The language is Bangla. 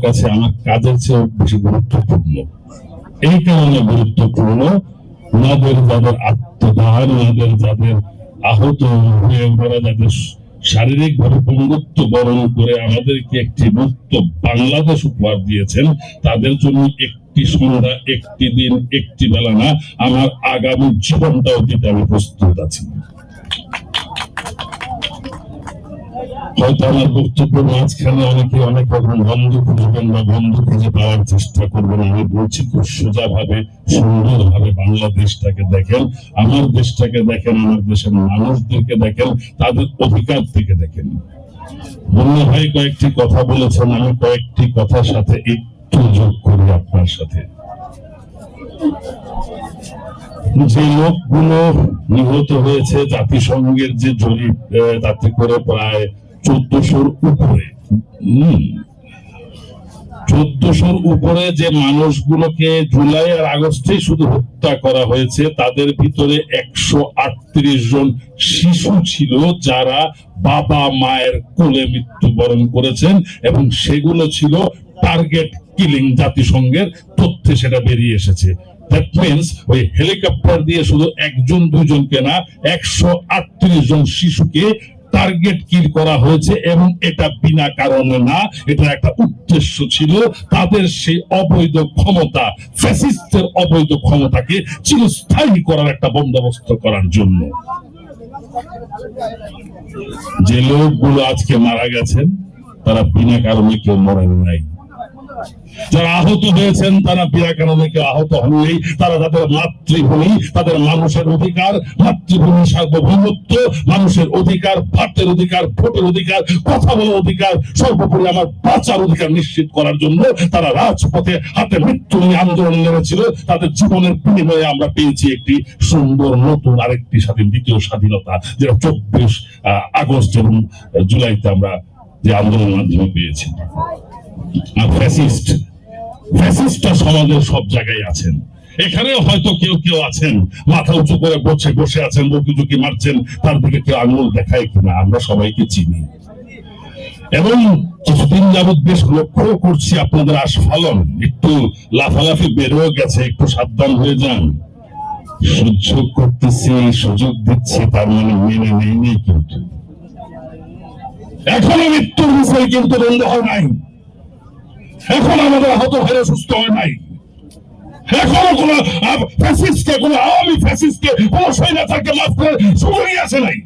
কাছে আমার কাজের চেয়ে বেশি গুরুত্বপূর্ণ। এই কারণে গুরুত্বপূর্ণ, ওনাদের যাদের আত্মদান, ওনাদের যাদের আহত হয়ে ওনারা যাদের শারীরিক ভাবে পঙ্গুত্ব বরণ করে আমাদেরকে একটি মুক্ত বাংলাদেশ উপহার দিয়েছেন, তাদের জন্য একটি সন্ধ্যা, একটি দিন, একটি বেলা না, আমার আগামী জীবনটাও দিতে আমি প্রস্তুত আছি। হয়তো আমার বক্তব্যের মাঝখানে অনেকে অনেক রকম বন্ধ খুঁজবেন বা বন্ধ খুঁজে পাওয়ার চেষ্টা করবেন। আমি বলছি খুব সোজা ভাবে, সুন্দর ভাবে বাংলাদেশটাকে দেখেন, আমার দেশটাকে দেখেন, আমার দেশের মানুষদেরকে দেখেন, তাদের অধিকার থেকে দেখেন। মুন্না ভাই কয়েকটি কথা বলেছেন, আমি কয়েকটি কথার সাথে একটু যোগ করি আপনার সাথে। যে লোকগুলো নিহত হয়েছে, জাতিসংঘের যে জরিপ, তাতে করে প্রায় 1400-র উপরে 1400-র উপরে যে মানুষগুলোকে জুলাই আর আগস্টে শুধু হত্যা করা হয়েছে, তাদের ভিতরে 138 জন শিশু ছিল যারা বাবা মায়ের কোলে মৃত্যুবরণ করেছেন, এবং সেগুলো ছিল টার্গেট কিলিং। জাতিসংঘের তথ্যে সেটা বেরিয়ে এসেছে। দ্যাট মিনস ওই হেলিকপ্টার দিয়ে শুধু একজন দুজনকে না, 138 জন শিশুকে টার্গেট কিল করা হয়েছে, এবং এটা বিনা কারণে না, এটা একটা উদ্দেশ্য ছিল। তাদের সেই অবৈধ ক্ষমতা, ফ্যাসিস্টের অবৈধ ক্ষমতাকে চিরস্থায়ী করার একটা বন্দোবস্ত করার জন্য। যে লোকগুলো আজকে মারা গেছেন, তারা বিনা কারণে কেউ মরেন নাই। যারা আহত হয়েছেন, তারা বিনা কারণে কেউ আহত হননি। তারা তাদের মাতৃভূমি, তাদের মানুষের অধিকার, মাতৃভূমি সার্বভৌমত্ব, মানুষের অধিকার, ভাতের অধিকার, ভোটের অধিকার, কথা বলার অধিকার, সর্বোপরি আমার বাঁচার অধিকার নিশ্চিত করার জন্য তারা রাজপথে হাতে মৃত্যু নিয়ে আন্দোলন নেমেছিল। তাদের জীবনের বিনিময়ে আমরা পেয়েছি একটি সুন্দর নতুন আরেকটি স্বাধীন, দ্বিতীয় স্বাধীনতা, যেটা 24 আগস্ট এবং জুলাইতে আমরা যে আন্দোলনের মাধ্যমে পেয়েছি। আর ফ্যাসিস্টটা সমাজের সব জায়গায় আছেন। এখানেও হয়তো কেউ কেউ আছেন মাথা উঁচু করে বসে আছেন, বকুঝুকি মারছেন, তার দিকে কেউ আঙুল দেখায় কিনা আমরা সবাইকে চিনি। এবং কিছুদিন যাবৎ বেশ লক্ষ্য করছি আপনাদের আস্ফালন একটু লাফালাফি বেড়েও গেছে, একটু সাবধান হয়ে যান। সহ্য করতেছি, সুযোগ দিচ্ছি, তার মানে মেনে নেই কিন্তু এখনো মৃত্যুর বিষয় কিন্তু বন্ধ হয় নাই। এখন আমাদের আহত হয়ে সুস্থ হয় নাই। এখনো কোন ফ্যাসিস্টকে, কোন আওয়ামী ফ্যাসিস্টকে, কোন স্বৈরাচারকে মাফ করে সুযোগই আসে নাই।